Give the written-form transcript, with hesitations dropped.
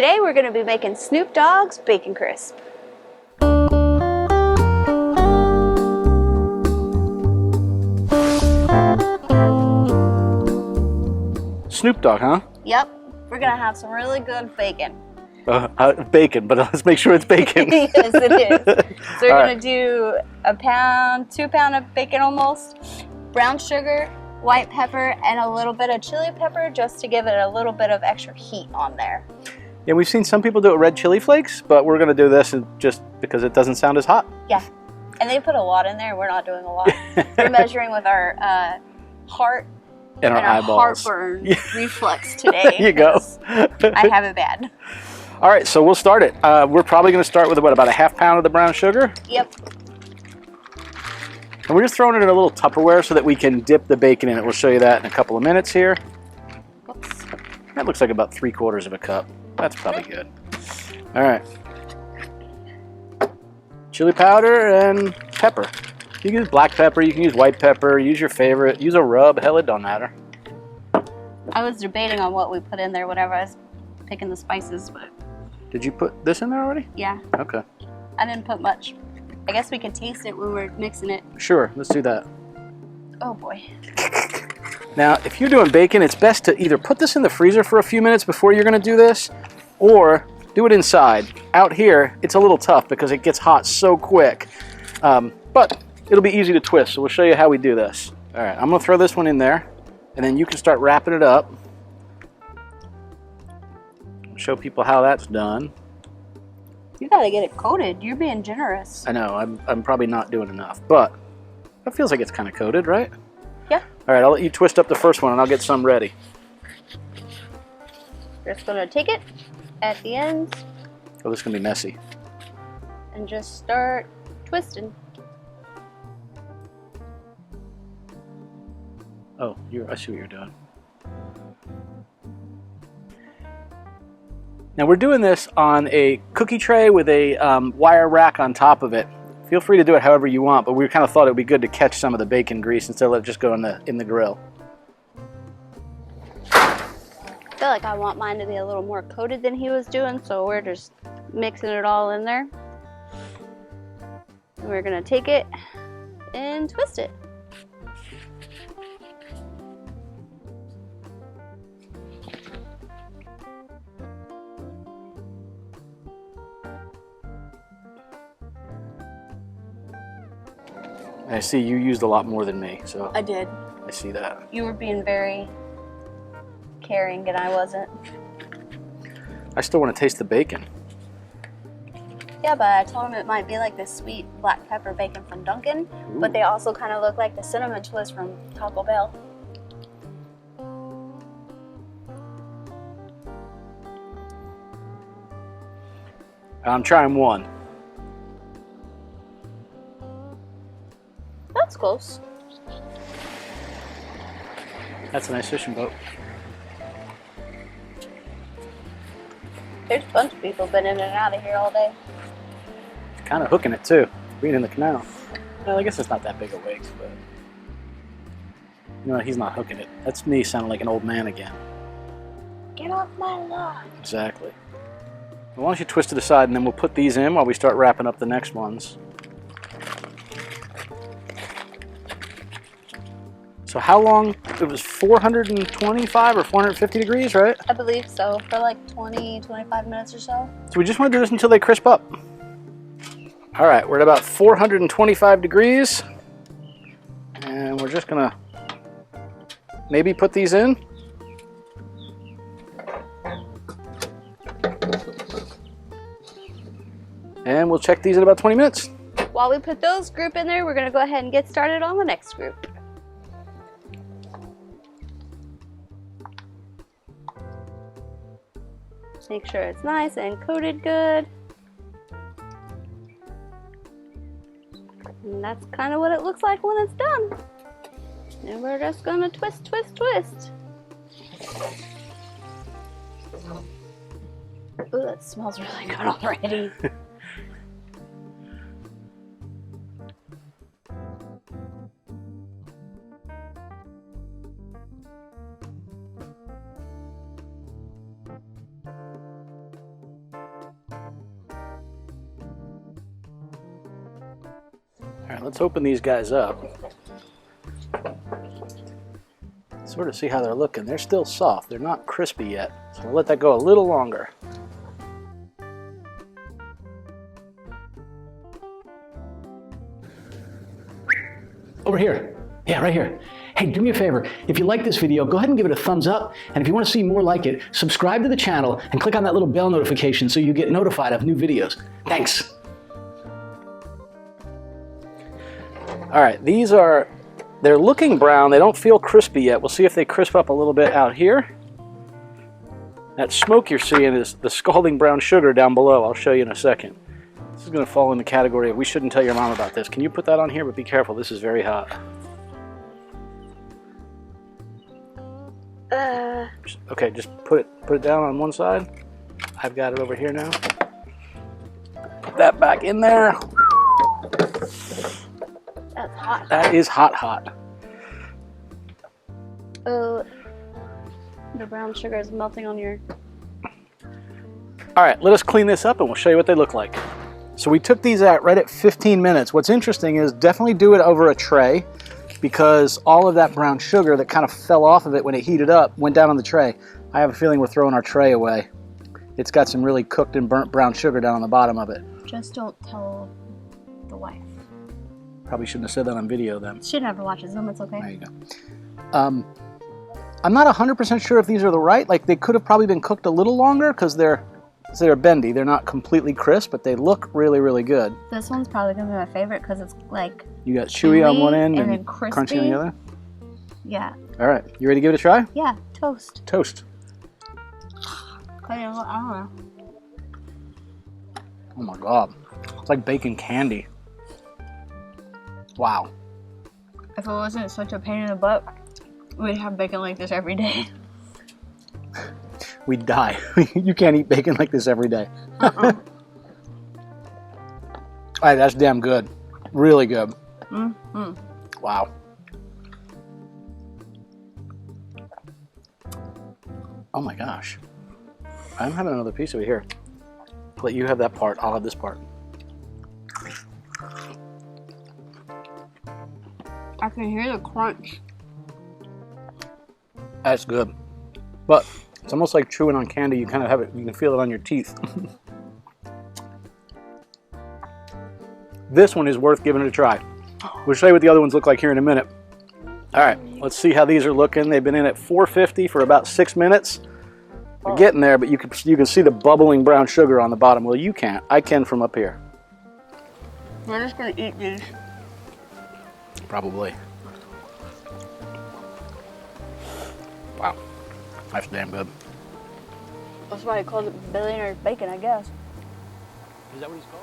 Today we're going to be making Snoop Dogg's Bacon Crisp. Snoop Dogg, huh? Yep, we're going to have some really good bacon. Bacon, but let's make sure it's bacon. Yes, it is. So we're All going to do a pound, 2 pound of bacon almost, brown sugar, white pepper, and a little bit of chili pepper just to give it a little bit of extra heat on there. Yeah, we've seen some people do it red chili flakes, but we're going to do this just because it doesn't sound as hot. Yeah, and they put a lot in there. We're not doing a lot. We're measuring with our heart And our eyeballs. Heartburn reflux today. There you go. I have it bad. All right, so we'll start it. We're probably going to start with about a half pound of the brown sugar. Yep. And we're just throwing it in a little Tupperware so that we can dip the bacon in it. We'll show you that in a couple of minutes here. Oops. That looks like about 3/4 of a cup. That's probably good. All right. Chili powder and pepper. You can use black pepper, you can use white pepper, use your favorite, use a rub, hell, it don't matter. I was debating on what we put in there whenever I was picking the spices, but Did you put this in there already? yeah, Okay. I didn't put much. I guess we could taste it when we're mixing it. Sure, let's do that. Oh boy. Now, if you're doing bacon, it's best to either put this in the freezer for a few minutes before you're going to do this, or do it inside. Out here, it's a little tough because it gets hot so quick. But it'll be easy to twist, so we'll show you how we do this. All right, I'm going to throw this one in there, and then you can start wrapping it up. Show people how that's done. You gotta get it coated. You're being generous. I know, I'm probably not doing enough, but it feels like it's kind of coated, right? Yeah. All right, I'll let you twist up the first one, and I'll get some ready. We're just gonna take it at the ends Oh, this is going to be messy. and just start twisting. Oh, I see what you're doing. Now we're doing this on a cookie tray with a wire rack on top of it. Feel free to do it however you want, but we kind of thought it would be good to catch some of the bacon grease instead of let it just go in the grill. I feel like I want mine to be a little more coated than he was doing, so we're just mixing it all in there. And we're gonna take it and twist it. And I see you used a lot more than me, so I did. I see that. You were being very caring and I wasn't. I still want to taste the bacon. Yeah, but I told him it might be like the sweet black pepper bacon from Dunkin', but they also kind of look like the cinnamon twist from Taco Bell. I'm trying one. That's close. That's a nice fishing boat. There's a bunch of people been in and out of here all day. Kind of hooking it too, being in the canal. Well, I guess it's not that big a wake, but you know, he's not hooking it. That's me sounding like an old man again. Get off my lawn. Exactly. Well, why don't you twist it aside and then we'll put these in while we start wrapping up the next ones. So how long? It was 425 or 450 degrees, right? I believe so, for like 20, 25 minutes or so. So we just want to do this until they crisp up. All right, we're at about 425 degrees. And we're just gonna maybe put these in. And we'll check these in about 20 minutes. While we put those group in there, we're gonna go ahead and get started on the next group. Make sure it's nice and coated good. And that's kind of what it looks like when it's done. And we're just gonna twist, twist, twist. Ooh, that smells really good already. right, let's open these guys up. Sort of see how they're looking. They're still soft. They're not crispy yet. So we'll let that go a little longer. Over here. Yeah, right here. Hey, do me a favor. If you like this video, go ahead and give it a thumbs up. And if you want to see more like it, subscribe to the channel and click on that little bell notification so you get notified of new videos. Thanks. All right, they're looking brown. They don't feel crispy yet. We'll see if they crisp up a little bit out here. That smoke you're seeing is the scalding brown sugar down below. I'll show you in a second. This is going to fall in the category of we shouldn't tell your mom about this. Can you put that on here? But be careful. This is very hot. Okay, just put it down on one side. I've got it over here now. Put that back in there. That's hot. That is hot. Oh, the brown sugar is melting on your... All right, let us clean this up and we'll show you what they look like. So we took these out right at 15 minutes. What's interesting is definitely do it over a tray because all of that brown sugar that kind of fell off of it when it heated up went down on the tray. I have a feeling we're throwing our tray away. It's got some really cooked and burnt brown sugar down on the bottom of it. Just don't tell the wife. Probably shouldn't have said that on video then. She never watches them, it's okay. There you go. I'm not 100% sure if these are the right. Like they could have probably been cooked a little longer because they're bendy. They're not completely crisp, but they look really, really good. This one's probably gonna be my favorite because it's like you got chewy on one end and then crispy crunchy on the other. Yeah. All right, you ready to give it a try? Yeah, toast. Toast. I don't know. Oh my God, it's like bacon candy. Wow. If it wasn't such a pain in the butt, we'd have bacon like this every day. We'd die. You can't eat bacon like this every day. All right, that's damn good. Really good. Mm-hmm. Wow. Oh my gosh. I'm having another piece of it here. Let you have that part. I'll have this part. I can hear the crunch. That's good. But it's almost like chewing on candy. You kind of have it, you can feel it on your teeth. This one is worth giving it a try. We'll show you what the other ones look like here in a minute. All right, let's see how these are looking. They've been in at 450 for about 6 minutes. They're getting there, but you can see the bubbling brown sugar on the bottom. Well, you can't. I can from up here. We're just gonna eat these. Probably. Wow, that's damn good. That's why he calls it billionaire bacon, I guess. Is that what he's called?